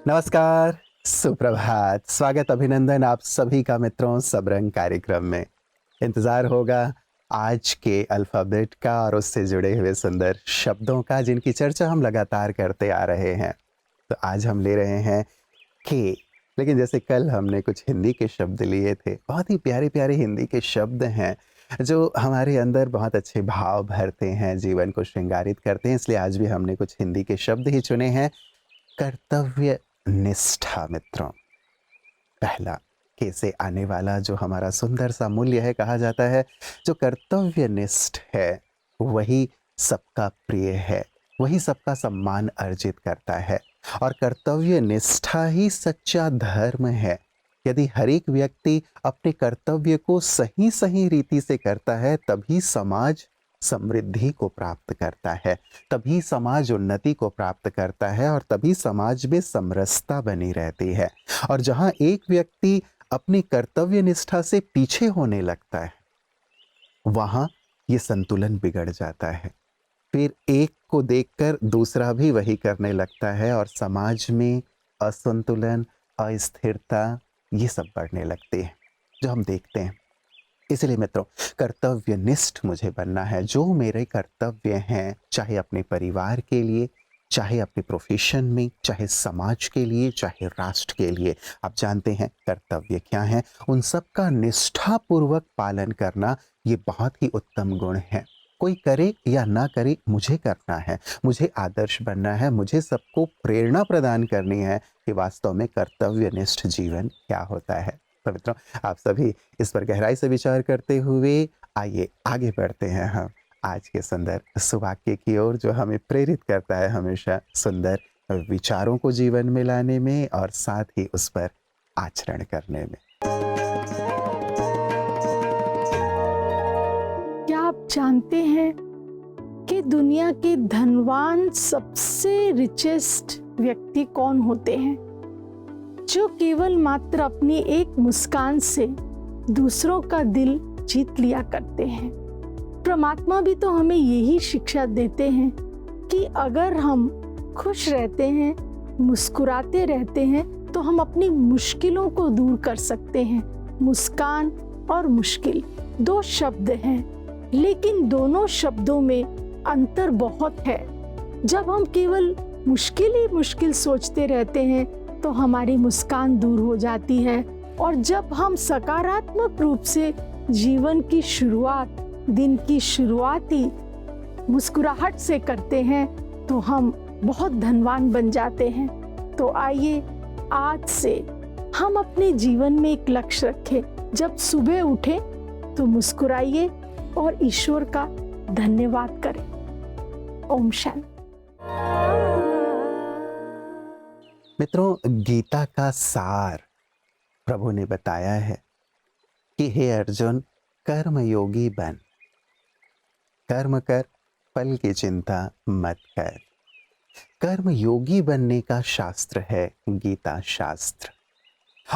नमस्कार, सुप्रभात, स्वागत अभिनंदन आप सभी का मित्रों सबरंग कार्यक्रम में। इंतज़ार होगा आज के अल्फ़ाबेट का और उससे जुड़े हुए सुंदर शब्दों का जिनकी चर्चा हम लगातार करते आ रहे हैं। तो आज हम ले रहे हैं के, लेकिन जैसे कल हमने कुछ हिंदी के शब्द लिए थे, बहुत ही प्यारे-प्यारे हिंदी के शब्द हैं जो हमारे अंदर बहुत अच्छे भाव भरते हैं, जीवन को श्रृंगारित करते हैं, इसलिए आज भी हमने कुछ हिंदी के शब्द ही चुने हैं। कर्तव्य निष्ठा मित्रों, पहला के से आने वाला जो हमारा सुंदर सा मूल्य है, कहा जाता है जो कर्तव्यनिष्ठ है वही सबका प्रिय है, वही सबका सम्मान अर्जित करता है और कर्तव्य निष्ठा ही सच्चा धर्म है। यदि हर एक व्यक्ति अपने कर्तव्य को सही सही रीति से करता है तभी समाज समृद्धि को प्राप्त करता है, तभी समाज उन्नति को प्राप्त करता है और तभी समाज में समरसता बनी रहती है। और जहाँ एक व्यक्ति अपनी कर्तव्य निष्ठा से पीछे होने लगता है वहाँ ये संतुलन बिगड़ जाता है, फिर एक को देखकर दूसरा भी वही करने लगता है और समाज में असंतुलन, अस्थिरता ये सब बढ़ने लगती है जो हम देखते हैं। इसलिए मित्रों, कर्तव्यनिष्ठ मुझे बनना है। जो मेरे कर्तव्य हैं, चाहे अपने परिवार के लिए, चाहे अपने प्रोफेशन में, चाहे समाज के लिए, चाहे राष्ट्र के लिए, आप जानते हैं कर्तव्य क्या है, उन सब का निष्ठापूर्वक पालन करना ये बहुत ही उत्तम गुण है। कोई करे या ना करे, मुझे करना है, मुझे आदर्श बनना है, मुझे सबको प्रेरणा प्रदान करनी है कि वास्तव में कर्तव्यनिष्ठ जीवन क्या होता है। तो मित्रों, आप सभी इस पर गहराई से विचार करते हुए आइए आगे बढ़ते हैं हम आज के सुंदर सुवाक्य की ओर जो हमें प्रेरित करता है हमेशा सुंदर विचारों को जीवन में लाने में और साथ ही उस पर आचरण करने में। क्या आप जानते हैं कि दुनिया के धनवान सबसे रिचेस्ट व्यक्ति कौन होते हैं? जो केवल मात्र अपनी एक मुस्कान से दूसरों का दिल जीत लिया करते हैं। परमात्मा भी तो हमें यही शिक्षा देते हैं कि अगर हम खुश रहते हैं, मुस्कुराते रहते हैं तो हम अपनी मुश्किलों को दूर कर सकते हैं। मुस्कान और मुश्किल दो शब्द हैं, लेकिन दोनों शब्दों में अंतर बहुत है। जब हम केवल मुश्किल ही मुश्किल सोचते रहते हैं तो हमारी मुस्कान दूर हो जाती है और जब हम सकारात्मक रूप से जीवन की शुरुआत, दिन की शुरुआत ही मुस्कुराहट से करते हैं तो हम बहुत धनवान बन जाते हैं। तो आइए आज से हम अपने जीवन में एक लक्ष्य रखें, जब सुबह उठें तो मुस्कुराइए और ईश्वर का धन्यवाद करें। ओम शांति। मित्रों, गीता का सार प्रभु ने बताया है कि हे अर्जुन, कर्म योगी बन, कर्म कर, फल की चिंता मत कर। कर्म योगी बनने का शास्त्र है गीता शास्त्र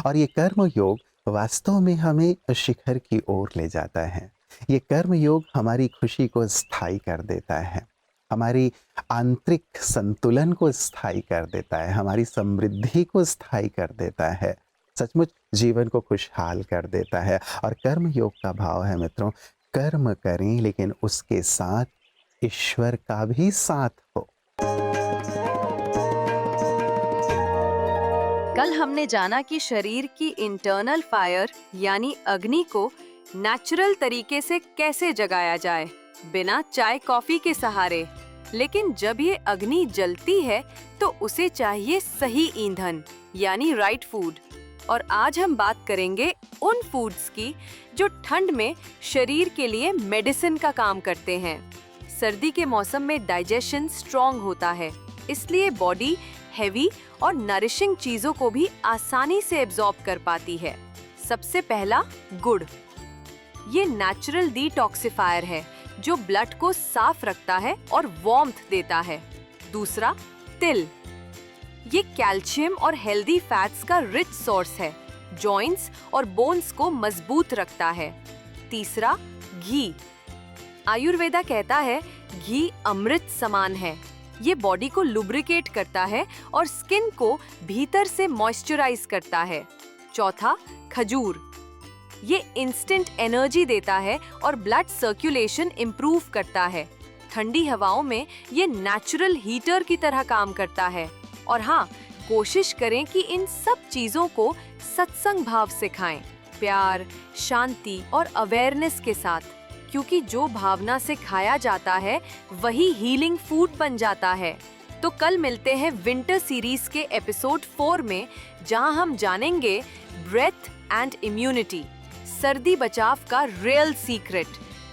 और ये कर्म योग वास्तव में हमें शिखर की ओर ले जाता है। ये कर्म योग हमारी खुशी को स्थायी कर देता है, हमारी आंतरिक संतुलन को स्थायी कर देता है, हमारी समृद्धि को स्थायी कर देता है, सचमुच जीवन को खुशहाल कर देता है। और कर्म योग का भाव है मित्रों, कर्म करें लेकिन उसके साथ ईश्वर का भी साथ हो। कल हमने जाना कि शरीर की इंटरनल फायर यानी अग्नि को नेचुरल तरीके से कैसे जगाया जाए, बिना चाय कॉफी के सहारे। लेकिन जब ये अग्नि जलती है तो उसे चाहिए सही ईंधन यानी राइट फूड। और आज हम बात करेंगे उन फूड्स की जो ठंड में शरीर के लिए मेडिसिन का काम करते हैं। सर्दी के मौसम में डाइजेशन स्ट्रॉन्ग होता है, इसलिए बॉडी हेवी और नरिशिंग चीजों को भी आसानी से एब्जॉर्ब कर पाती है। सबसे पहला गुड़। ये नेचुरल डिटॉक्सिफायर है जो ब्लड को साफ रखता है और वार्मथ देता है। दूसरा तिल। ये कैल्शियम और हेल्दी फैट्स का रिच सोर्स है, जॉइंट्स और बोन्स को मजबूत रखता है। तीसरा घी। आयुर्वेदा कहता है घी अमृत समान है, ये बॉडी को लुब्रिकेट करता है और स्किन को भीतर से मॉइस्चराइज करता है। चौथा, खजूर। ये इंस्टेंट एनर्जी देता है और ब्लड सर्कुलेशन इंप्रूव करता है। ठंडी हवाओं में ये नेचुरल हीटर की तरह काम करता है। और हाँ, कोशिश करें कि इन सब चीजों को सत्संग भाव से खाएं, प्यार, शांति और अवेयरनेस के साथ, क्योंकि जो भावना से खाया जाता है वही हीलिंग फूड बन जाता है। तो कल मिलते हैं विंटर सीरीज के एपिसोड 4 में, जहां हम जानेंगे ब्रेथ एंड इम्यूनिटी, सर्दी बचाव का रियल सीक्रेट।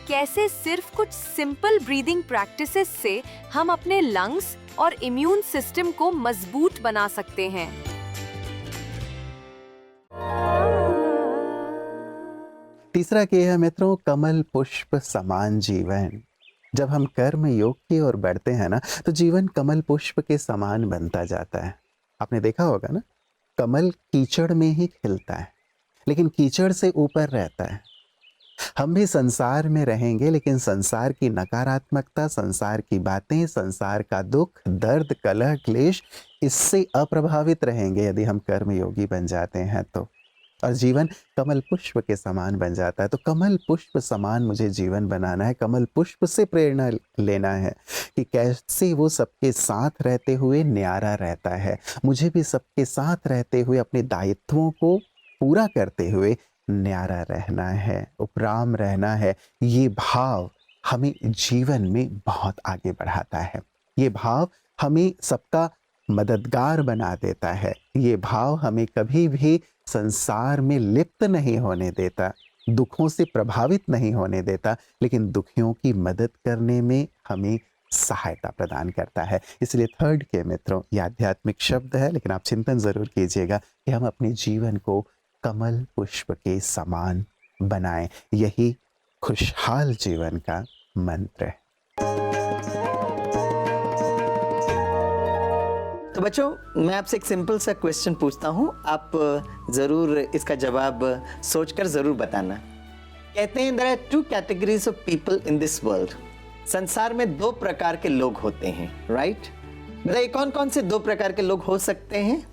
कैसे सिर्फ कुछ सिंपल ब्रीदिंग प्रैक्टिसेस से हम अपने लंग्स और इम्यून सिस्टम को मजबूत बना सकते हैं। तीसरा के है मित्रों, कमल पुष्प समान जीवन। जब हम कर्म योग की ओर बढ़ते हैं ना, तो जीवन कमल पुष्प के समान बनता जाता है। आपने देखा होगा ना, कमल कीचड़ में ही खिलता है, लेकिन कीचड़ से ऊपर रहता है। हम भी संसार में रहेंगे, लेकिन संसार की नकारात्मकता, संसार की बातें, संसार का दुख, दर्द, कलह, क्लेश, इससे अप्रभावित रहेंगे यदि हम कर्मयोगी बन जाते हैं तो। और जीवन कमल पुष्प के समान बन जाता है। तो कमल पुष्प समान मुझे जीवन बनाना है, कमल पुष्प से प्रेरणा लेना है कि कैसे वो सबके साथ रहते हुए न्यारा रहता है। मुझे भी सबके साथ रहते हुए अपने दायित्वों को पूरा करते हुए न्यारा रहना है, उपराम रहना है। ये भाव हमें जीवन में बहुत आगे बढ़ाता है। ये भाव हमें सबका मददगार बना देता है। ये भाव हमें कभी भी संसार में लिप्त नहीं होने देता, दुखों से प्रभावित नहीं होने देता, लेकिन दुखियों की मदद करने में हमें सहायता प्रदान करता है। इसलिए थर्ड के मित्रों, ये आध्यात्मिक शब्द है, लेकिन आप चिंतन जरूर कीजिएगा कि हम अपने जीवन को कमल पुष्प के समान बनाएं। यही खुशहाल जीवन का मंत्र है। तो बच्चों, मैं आपसे एक सिंपल सा क्वेश्चन पूछता हूँ, आप ज़रूर इसका जवाब सोचकर ज़रूर बताना। कहते हैं there are 2 categories of people in this world. संसार में 2 प्रकार के लोग होते हैं, राइट? बताइए कौन कौन से 2 प्रकार के लोग हो सकते हैं?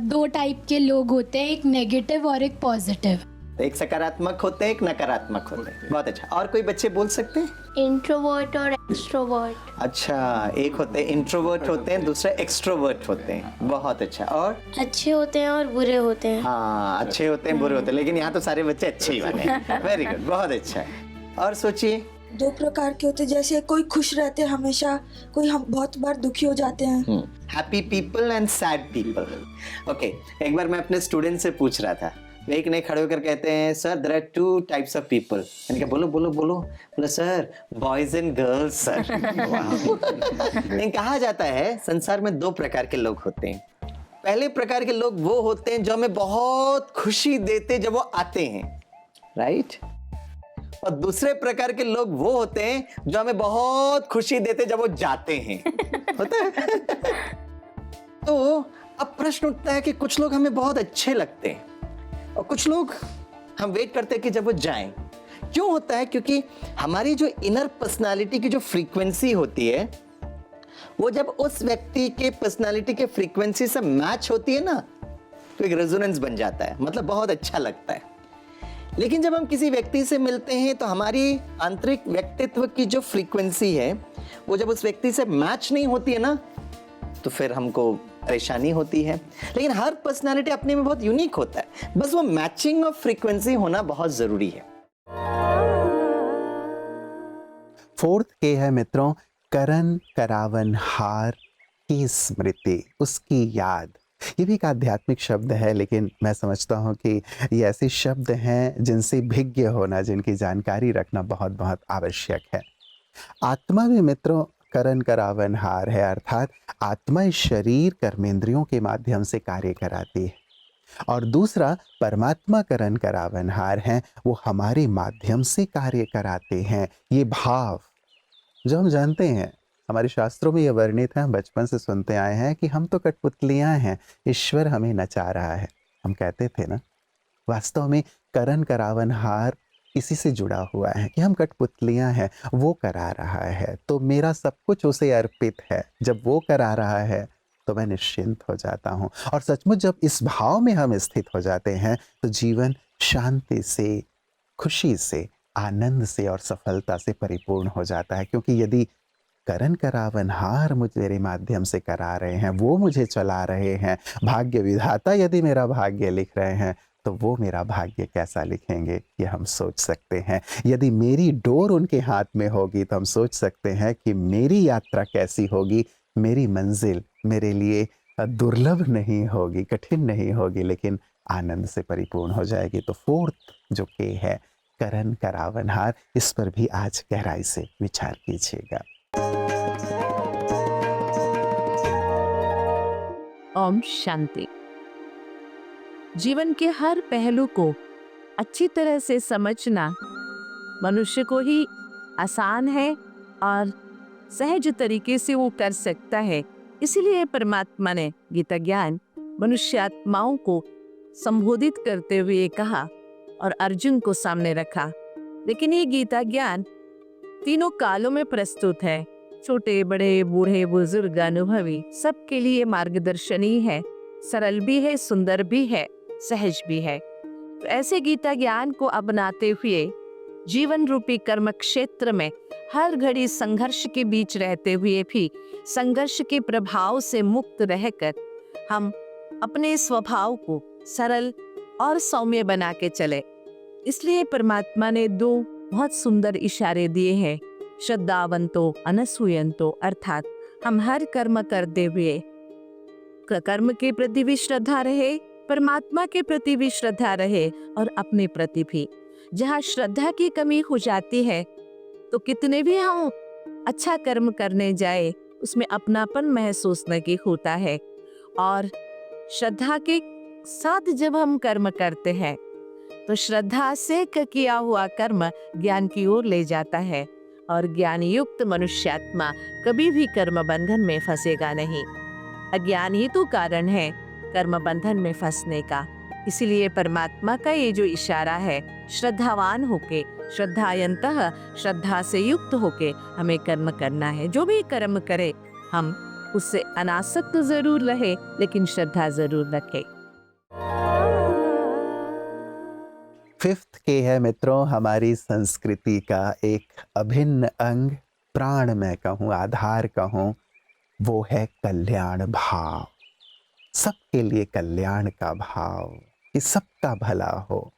2 टाइप के लोग होते हैं, एक नेगेटिव और एक पॉजिटिव। एक सकारात्मक होते हैं, एक नकारात्मक होते हैं। बहुत अच्छा। और कोई बच्चे बोल सकते हैं? इंट्रोवर्ट और एक्सट्रोवर्ट। अच्छा, एक होते हैं इंट्रोवर्ट होते हैं, दूसरा एक्सट्रोवर्ट होते हैं। बहुत अच्छा। और अच्छे होते हैं और बुरे होते हैं। हाँ, अच्छे होते हैं, बुरे होते हैं, लेकिन यहाँ तो सारे बच्चे अच्छे ही बने। वेरी गुड, बहुत अच्छा। और सोचिए। 2 प्रकार के होते हैं, जैसे कोई खुश रहते हैं हमेशा, कोई हम बहुत बार दुखी हो जाते हैं। Happy people and sad people. Okay, एक बार मैं अपने स्टूडेंट से पूछ रहा था, वे एक ने खड़े होकर कहते हैं, sir there are 2 types of people. मैंने कहा बोलो बोलो बोलो। बोला sir, boys and girls sir. लेकिन कहा जाता है संसार में 2 प्रकार के लोग होते हैं। पहले प्रकार के लोग वो होते हैं जो हमें बहुत खुशी देते जब वो आते हैं, राइट? और दूसरे प्रकार के लोग वो होते हैं जो हमें बहुत खुशी देते जब वो जाते हैं। होता है? तो अब प्रश्न उठता है कि कुछ लोग हमें बहुत अच्छे लगते हैं और कुछ लोग हम वेट करते हैं कि जब वो जाएं। क्यों होता है? क्योंकि हमारी जो इनर पर्सनालिटी की जो फ्रीक्वेंसी होती है, वो जब उस व्यक्ति के पर्सनालिटी के फ्रीक्वेंसी से मैच होती है ना, तो एक रेजोनेंस बन जाता है, मतलब बहुत अच्छा लगता है। लेकिन जब हम किसी व्यक्ति से मिलते हैं तो हमारी आंतरिक व्यक्तित्व की जो फ्रीक्वेंसी है, वो जब उस व्यक्ति से मैच नहीं होती है ना, तो फिर हमको परेशानी होती है। लेकिन हर पर्सनालिटी अपने में बहुत यूनिक होता है, बस वो मैचिंग ऑफ फ्रीक्वेंसी होना बहुत जरूरी है। फोर्थ के है मित्रों, करन करावन हार की स्मृति, उसकी याद। ये भी एक आध्यात्मिक शब्द है, लेकिन मैं समझता हूँ कि ये ऐसे शब्द हैं जिनसे भिज्ञ होना, जिनकी जानकारी रखना बहुत बहुत आवश्यक है। आत्मा में मित्रों करन करावन हार है, अर्थात आत्मा इस शरीर कर्मेंद्रियों के माध्यम से कार्य कराती है, और दूसरा परमात्मा करन करावन हार हैं, वो हमारे माध्यम से कार्य कराते हैं। ये भाव जो हम जानते हैं, हमारे शास्त्रों में यह वर्णित है, हम बचपन से सुनते आए हैं कि हम तो कठपुतलियां हैं, ईश्वर हमें नचा रहा है। हम कहते थे ना, वास्तव में करन करावन हार इसी से जुड़ा हुआ है कि हम कठपुतलियां हैं, वो करा रहा है तो मेरा सब कुछ उसे अर्पित है। जब वो करा रहा है तो मैं निश्चिंत हो जाता हूँ। और सचमुच जब इस भाव में हम स्थित हो जाते हैं तो जीवन शांति से, खुशी से, आनंद से और सफलता से परिपूर्ण हो जाता है। क्योंकि यदि करण करावनहार मुझ मेरे माध्यम से करा रहे हैं, वो मुझे चला रहे हैं, भाग्य विधाता यदि मेरा भाग्य लिख रहे हैं, तो वो मेरा भाग्य कैसा लिखेंगे ये हम सोच सकते हैं। यदि मेरी डोर उनके हाथ में होगी तो हम सोच सकते हैं कि मेरी यात्रा कैसी होगी, मेरी मंजिल मेरे लिए दुर्लभ नहीं होगी, कठिन नहीं होगी, लेकिन आनंद से परिपूर्ण हो जाएगी। तो फोर्थ जो के है, करण करावनहार, इस पर भी आज गहराई से विचार कीजिएगा। ओम शांति। जीवन के हर पहलू को अच्छी तरह से समझना मनुष्य को ही आसान है और सहज तरीके से वो कर सकता है। इसीलिए परमात्मा ने गीता ज्ञान मनुष्यात्माओं को संबोधित करते हुए कहा और अर्जुन को सामने रखा। लेकिन ये गीता ज्ञान तीनों कालों में प्रस्तुत है। छोटे बड़े बूढ़े बुजुर्ग अनुभवी सबके लिए मार्गदर्शनी है, सरल भी है, सुंदर भी है, सहज भी है। तो ऐसे गीता ज्ञान को अपनाते हुए जीवन रूपी कर्म क्षेत्र में हर घड़ी संघर्ष के बीच रहते हुए भी संघर्ष के प्रभाव से मुक्त रहकर हम अपने स्वभाव को सरल और सौम्य बना के चले। इसलिए परमात्मा ने दो बहुत सुंदर इशारे दिए हैं। श्रद्धावंतो अनसूयंतो, अर्थात हम हर कर्म करते हुए कर्म के प्रति भी श्रद्धा रहे, परमात्मा के प्रति भी श्रद्धा रहे और अपने प्रति भी। जहाँ श्रद्धा की कमी हो जाती है तो कितने भी हम अच्छा कर्म करने जाए उसमें अपनापन महसूस नहीं होता है। और श्रद्धा के साथ जब हम कर्म करते हैं तो श्रद्धा से किया हुआ कर्म ज्ञान की ओर ले जाता है और ज्ञान युक्त मनुष्यात्मा कभी भी कर्म बंधन में फंसेगा नहीं। अज्ञान ही तो कारण है कर्म बंधन में फंसने का। इसीलिए परमात्मा का ये जो इशारा है, श्रद्धावान होके, श्रद्धायंतः, श्रद्धा से युक्त होके हमें कर्म करना है। जो भी कर्म करे हम उससे अनासक्त जरूर रहे, लेकिन श्रद्धा जरूर रखे। फिफ्थ के है मित्रों, हमारी संस्कृति का एक अभिन्न अंग, प्राण मैं कहूँ, आधार कहूँ, वो है कल्याण भाव। सबके लिए कल्याण का भाव, कि सबका भला हो,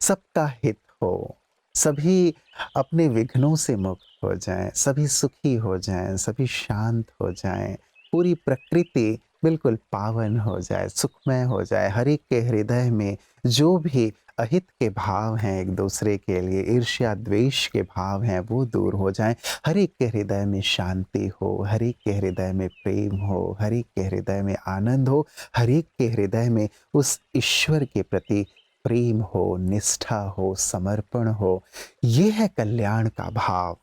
सबका हित हो, सभी अपने विघ्नों से मुक्त हो जाएं, सभी सुखी हो जाएं, सभी शांत हो जाएं, पूरी प्रकृति बिल्कुल पावन हो जाए, सुखमय हो जाए। हर एक के हृदय में जो भी अहित के भाव हैं, एक दूसरे के लिए ईर्ष्या द्वेष के भाव हैं, वो दूर हो जाएं। हर एक के हृदय में शांति हो, हर एक के हृदय में प्रेम हो, हर एक के हृदय में आनंद हो, हर एक के हृदय में उस ईश्वर के प्रति प्रेम हो, निष्ठा हो, समर्पण हो। ये है कल्याण का भाव।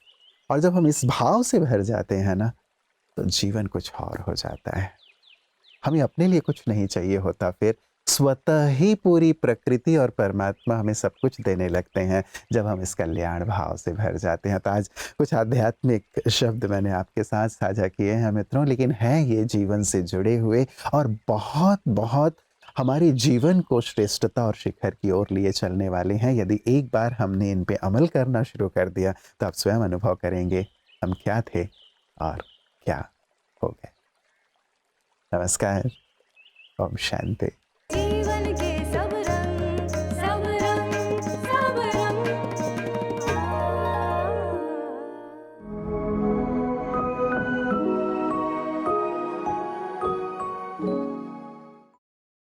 और जब हम इस भाव से भर जाते हैं ना, तो जीवन कुछ और हो जाता है। हमें अपने लिए कुछ नहीं चाहिए होता, फिर स्वतः ही पूरी प्रकृति और परमात्मा हमें सब कुछ देने लगते हैं जब हम इस कल्याण भाव से भर जाते हैं। तो आज कुछ आध्यात्मिक शब्द मैंने आपके साथ साझा किए हैं मित्रों, लेकिन हैं ये जीवन से जुड़े हुए और बहुत बहुत हमारे जीवन को श्रेष्ठता और शिखर की ओर लिए चलने वाले हैं। यदि एक बार हमने इन पे अमल करना शुरू कर दिया तो आप स्वयं अनुभव करेंगे हम क्या थे और क्या हो गए। नमस्कार, ओम शांति।